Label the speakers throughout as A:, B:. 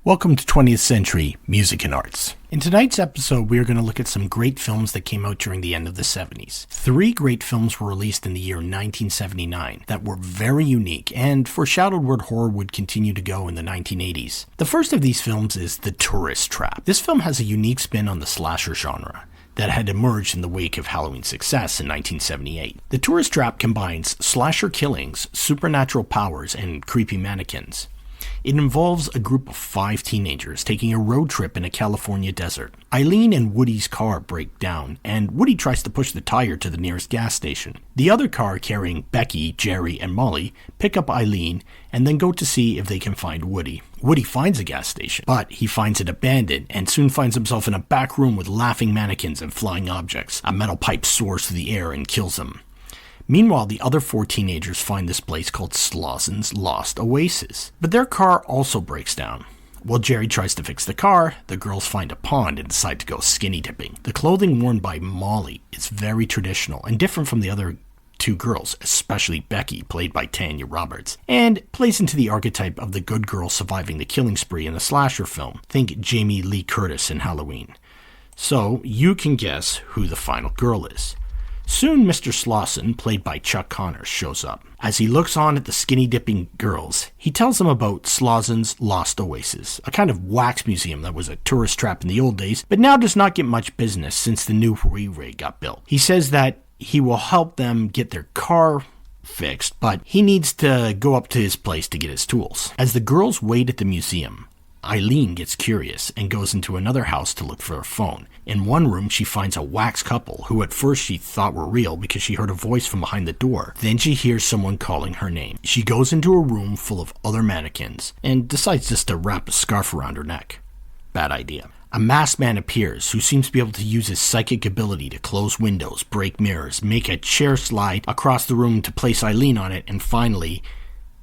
A: Welcome to 20th Century Music and Arts. In tonight's episode, we are going to look at some great films that came out during the end of the 70s. 3 great films were released in the year 1979 that were very unique and foreshadowed where horror would continue to go in the 1980s. The first of these films is The Tourist Trap. This film has a unique spin on the slasher genre that had emerged in the wake of Halloween's success in 1978. The Tourist Trap combines slasher killings, supernatural powers, and creepy mannequins. It involves a group of 5 teenagers taking a road trip in a California desert. Eileen and Woody's car break down, and Woody tries to push the tire to the nearest gas station. The other car carrying Becky, Jerry, and Molly pick up Eileen and then go to see if they can find Woody. Woody finds a gas station, but he finds it abandoned and soon finds himself in a back room with laughing mannequins and flying objects. A metal pipe soars through the air and kills him. Meanwhile, the other 4 teenagers find this place called Slausen's Lost Oasis. But their car also breaks down. While Jerry tries to fix the car, the girls find a pond and decide to go skinny dipping. The clothing worn by Molly is very traditional and different from the other 2 girls, especially Becky, played by Tanya Roberts, and plays into the archetype of the good girl surviving the killing spree in a slasher film. Think Jamie Lee Curtis in Halloween. So, you can guess who the final girl is. Soon, Mr. Slausen, played by Chuck Connors, shows up. As he looks on at the skinny-dipping girls, he tells them about Slausen's Lost Oasis, a kind of wax museum that was a tourist trap in the old days, but now does not get much business since the new re-rig got built. He says that he will help them get their car fixed, but he needs to go up to his place to get his tools. As the girls wait at the museum, Eileen gets curious and goes into another house to look for her phone. In one room, she finds a wax couple who at first she thought were real because she heard a voice from behind the door. Then she hears someone calling her name. She goes into a room full of other mannequins and decides just to wrap a scarf around her neck. Bad idea. A masked man appears who seems to be able to use his psychic ability to close windows, break mirrors, make a chair slide across the room to place Eileen on it, and finally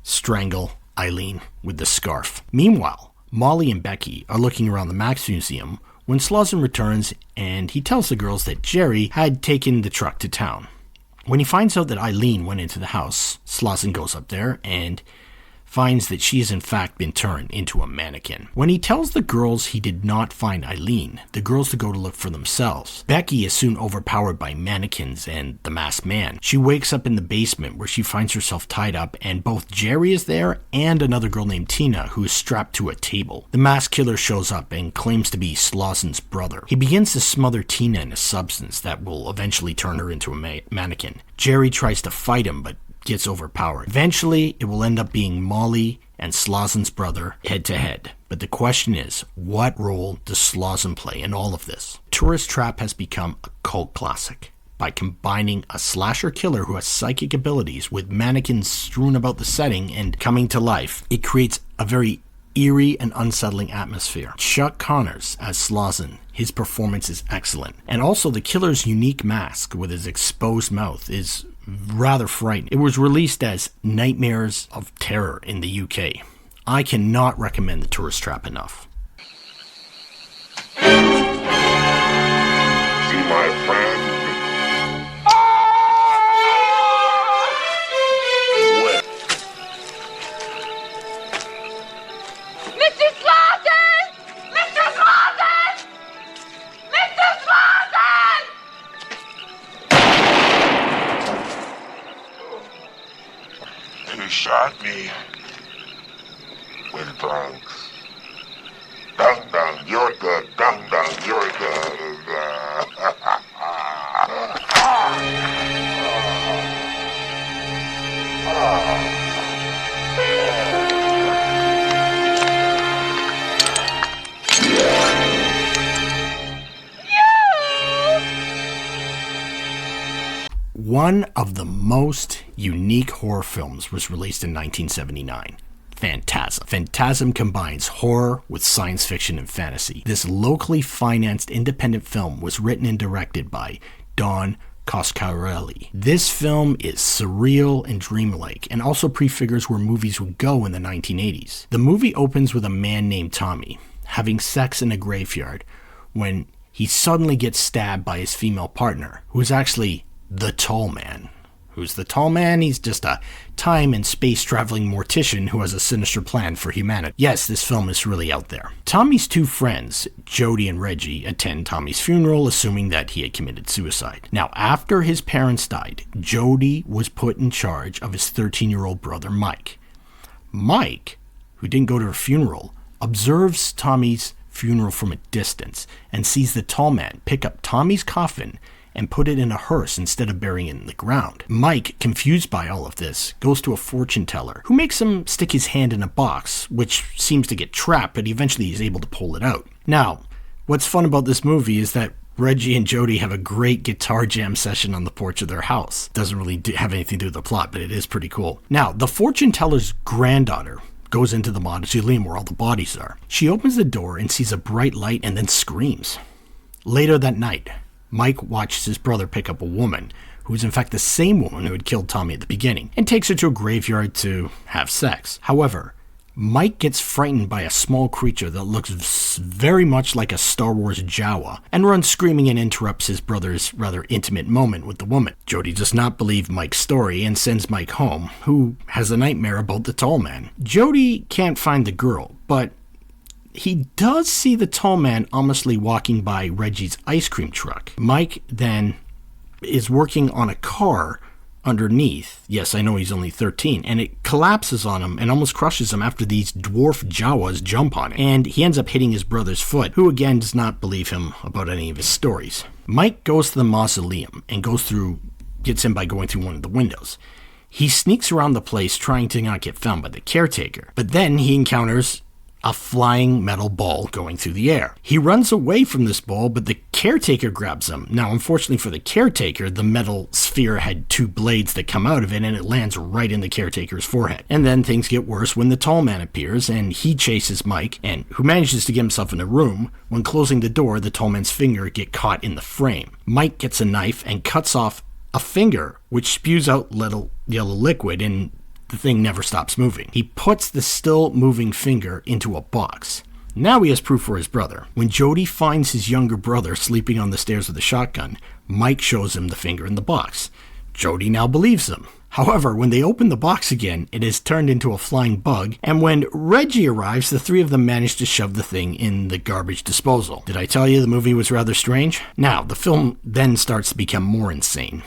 A: strangle Eileen with the scarf. Meanwhile, Molly and Becky are looking around the Max Museum when Slausen returns, and he tells the girls that Jerry had taken the truck to town. When he finds out that Eileen went into the house, Slausen goes up there and finds that she has in fact been turned into a mannequin. When he tells the girls he did not find Eileen, the girls to go to look for themselves. Becky is soon overpowered by mannequins and the masked man. She wakes up in the basement where she finds herself tied up, and both Jerry is there and another girl named Tina who is strapped to a table. The masked killer shows up and claims to be Slausen's brother. He begins to smother Tina in a substance that will eventually turn her into a mannequin. Jerry tries to fight him but gets overpowered. Eventually, it will end up being Molly and Slausen's brother head to head. But the question is, what role does Slausen play in all of this? Tourist Trap has become a cult classic by combining a slasher killer who has psychic abilities with mannequins strewn about the setting and coming to life. It creates a very eerie and unsettling atmosphere. Chuck Connors as Slausen, his performance is excellent. And also the killer's unique mask with his exposed mouth is rather frightening. It was released as Nightmares of Terror in the UK. I cannot recommend The Tourist Trap enough.
B: See my friend?
C: Mr. Slausen! Mr. Slausen! Mr. Slausen!
B: He shot me with drugs. Dum dum, you're good. Dum dum, you're good.
A: One of the most unique horror films was released in 1979, Phantasm. Phantasm combines horror with science fiction and fantasy. This locally financed independent film was written and directed by Don Coscarelli. This film is surreal and dreamlike, and also prefigures where movies would go in the 1980s. The movie opens with a man named Tommy having sex in a graveyard when he suddenly gets stabbed by his female partner, who is actually the tall man Who's the tall man? He's just a time and space traveling mortician who has a sinister plan for humanity. Yes, this film is really out there. Tommy's two friends, Jody and Reggie, attend Tommy's funeral, assuming that he had committed suicide. Now, after his parents died, Jody was put in charge of his 13-year-old brother, Mike. Mike, who didn't go to her funeral, observes Tommy's funeral from a distance and sees the tall man pick up Tommy's coffin and put it in a hearse instead of burying it in the ground. Mike, confused by all of this, goes to a fortune teller who makes him stick his hand in a box, which seems to get trapped, but eventually he's able to pull it out. Now, what's fun about this movie is that Reggie and Jody have a great guitar jam session on the porch of their house. Doesn't really have anything to do with the plot, but it is pretty cool. Now, the fortune teller's granddaughter goes into the mausoleum where all the bodies are. She opens the door and sees a bright light and then screams. Later that night, Mike watches his brother pick up a woman, who is in fact the same woman who had killed Tommy at the beginning, and takes her to a graveyard to have sex. However, Mike gets frightened by a small creature that looks very much like a Star Wars Jawa, and runs screaming and interrupts his brother's rather intimate moment with the woman. Jody does not believe Mike's story and sends Mike home, who has a nightmare about the tall man. Jody can't find the girl, but he does see the tall man ominously walking by Reggie's ice cream truck. Mike then is working on a car underneath. Yes, I know he's only 13, and it collapses on him and almost crushes him after these dwarf Jawas jump on it. And he ends up hitting his brother's foot, who again does not believe him about any of his stories. Mike goes to the mausoleum and gets in by going through one of the windows. He sneaks around the place trying to not get found by the caretaker, but then he encounters a flying metal ball going through the air. He runs away from this ball, but the caretaker grabs him. Now, unfortunately for the caretaker, the metal sphere had two blades that come out of it, and it lands right in the caretaker's forehead. And then things get worse when the tall man appears, and he chases Mike, and who manages to get himself in a room. When closing the door, the tall man's finger get caught in the frame. Mike gets a knife and cuts off a finger, which spews out little yellow liquid, and the thing never stops moving. He puts the still moving finger into a box. Now he has proof for his brother. When Jody finds his younger brother sleeping on the stairs with a shotgun, Mike shows him the finger in the box. Jody now believes him. However, when they open the box again, it is turned into a flying bug, and when Reggie arrives, the three of them manage to shove the thing in the garbage disposal. Did I tell you the movie was rather strange? Now, the film then starts to become more insane.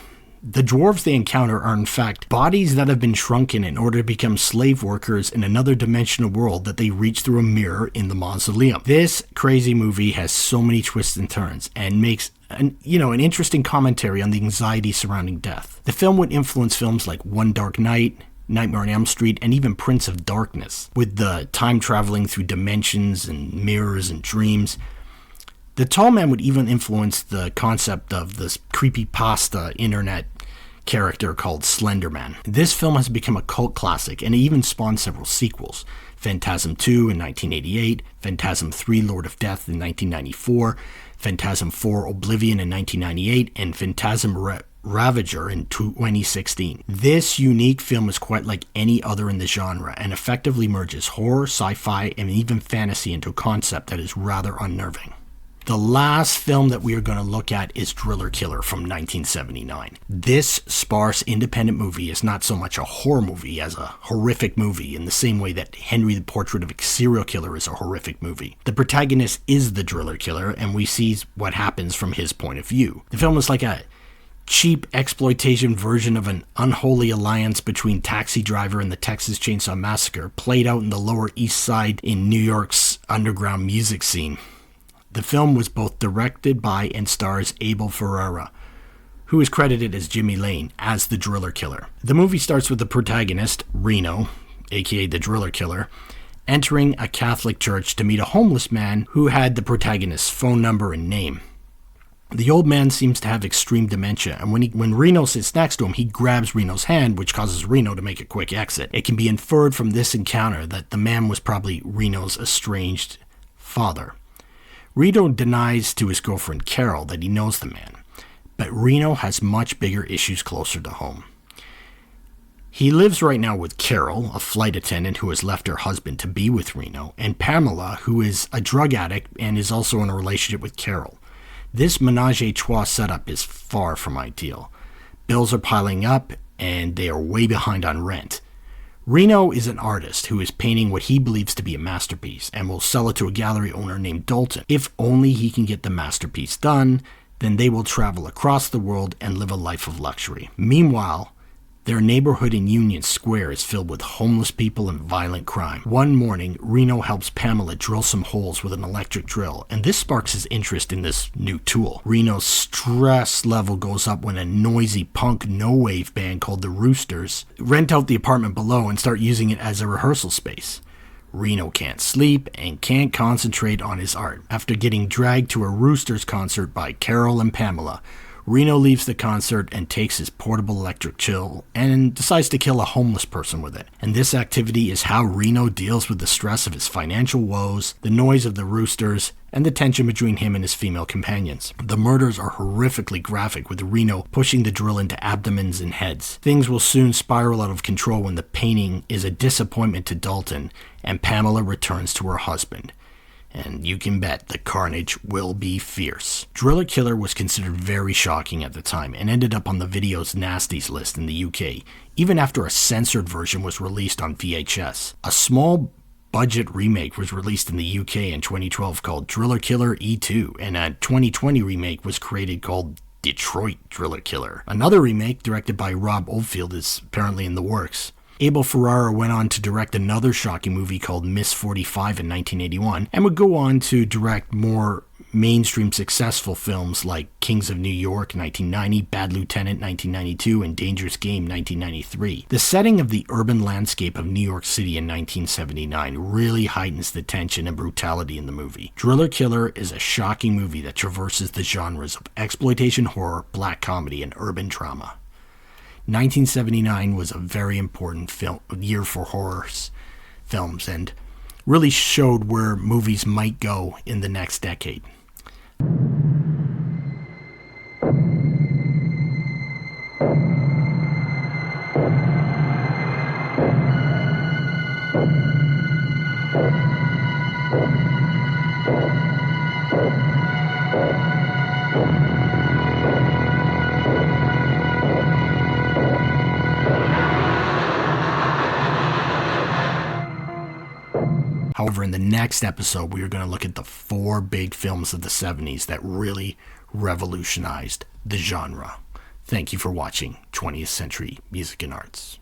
A: The dwarves they encounter are in fact bodies that have been shrunken in order to become slave workers in another dimensional world that they reach through a mirror in the mausoleum. This crazy movie has so many twists and turns and makes an interesting commentary on the anxiety surrounding death. The film would influence films like One Dark Night, Nightmare on Elm Street, and even Prince of Darkness, with the time traveling through dimensions and mirrors and dreams. The tall man would even influence the concept of this creepypasta internet character called Slenderman. This film has become a cult classic, and it even spawned several sequels. Phantasm 2 in 1988, Phantasm 3 Lord of Death in 1994, Phantasm 4 Oblivion in 1998, and Phantasm Ravager in 2016. This unique film is quite like any other in the genre and effectively merges horror, sci-fi, and even fantasy into a concept that is rather unnerving. The last film that we are going to look at is Driller Killer from 1979. This sparse independent movie is not so much a horror movie as a horrific movie in the same way that Henry the Portrait of a Serial Killer is a horrific movie. The protagonist is the Driller Killer, and we see what happens from his point of view. The film is like a cheap exploitation version of an unholy alliance between Taxi Driver and the Texas Chainsaw Massacre, played out in the Lower East Side in New York's underground music scene. The film was both directed by and stars Abel Ferrara, who is credited as Jimmy Lane, as the Driller Killer. The movie starts with the protagonist, Reno, aka the Driller Killer, entering a Catholic church to meet a homeless man who had the protagonist's phone number and name. The old man seems to have extreme dementia, and when Reno sits next to him, he grabs Reno's hand, which causes Reno to make a quick exit. It can be inferred from this encounter that the man was probably Reno's estranged father. Reno denies to his girlfriend Carol that he knows the man, but Reno has much bigger issues closer to home. He lives right now with Carol, a flight attendant who has left her husband to be with Reno, and Pamela, who is a drug addict and is also in a relationship with Carol. This menage a trois setup is far from ideal. Bills are piling up, and they are way behind on rent. Reno is an artist who is painting what he believes to be a masterpiece and will sell it to a gallery owner named Dalton. If only he can get the masterpiece done, then they will travel across the world and live a life of luxury. Meanwhile, their neighborhood in Union Square is filled with homeless people and violent crime. One morning, Reno helps Pamela drill some holes with an electric drill, and this sparks his interest in this new tool. Reno's stress level goes up when a noisy punk no-wave band called the Roosters rent out the apartment below and start using it as a rehearsal space. Reno can't sleep and can't concentrate on his art. After getting dragged to a Roosters concert by Carol and Pamela, Reno leaves the concert and takes his portable electric drill and decides to kill a homeless person with it. And this activity is how Reno deals with the stress of his financial woes, the noise of the Roosters, and the tension between him and his female companions. The murders are horrifically graphic, with Reno pushing the drill into abdomens and heads. Things will soon spiral out of control when the painting is a disappointment to Dalton and Pamela returns to her husband. And you can bet the carnage will be fierce. Driller Killer was considered very shocking at the time and ended up on the video's nasties list in the UK, even after a censored version was released on VHS. A small budget remake was released in the UK in 2012 called Driller Killer E2, and a 2020 remake was created called Detroit Driller Killer. Another remake, directed by Rob Oldfield, is apparently in the works. Abel Ferrara went on to direct another shocking movie called Miss 45 in 1981, and would go on to direct more mainstream successful films like Kings of New York 1990, Bad Lieutenant 1992, and Dangerous Game 1993. The setting of the urban landscape of New York City in 1979 really heightens the tension and brutality in the movie. Driller Killer is a shocking movie that traverses the genres of exploitation horror, black comedy, and urban drama. 1979 was a very important year for horror films and really showed where movies might go in the next decade. However, in the next episode, we are going to look at the 4 big films of the 70s that really revolutionized the genre. Thank you for watching 20th Century Music and Arts.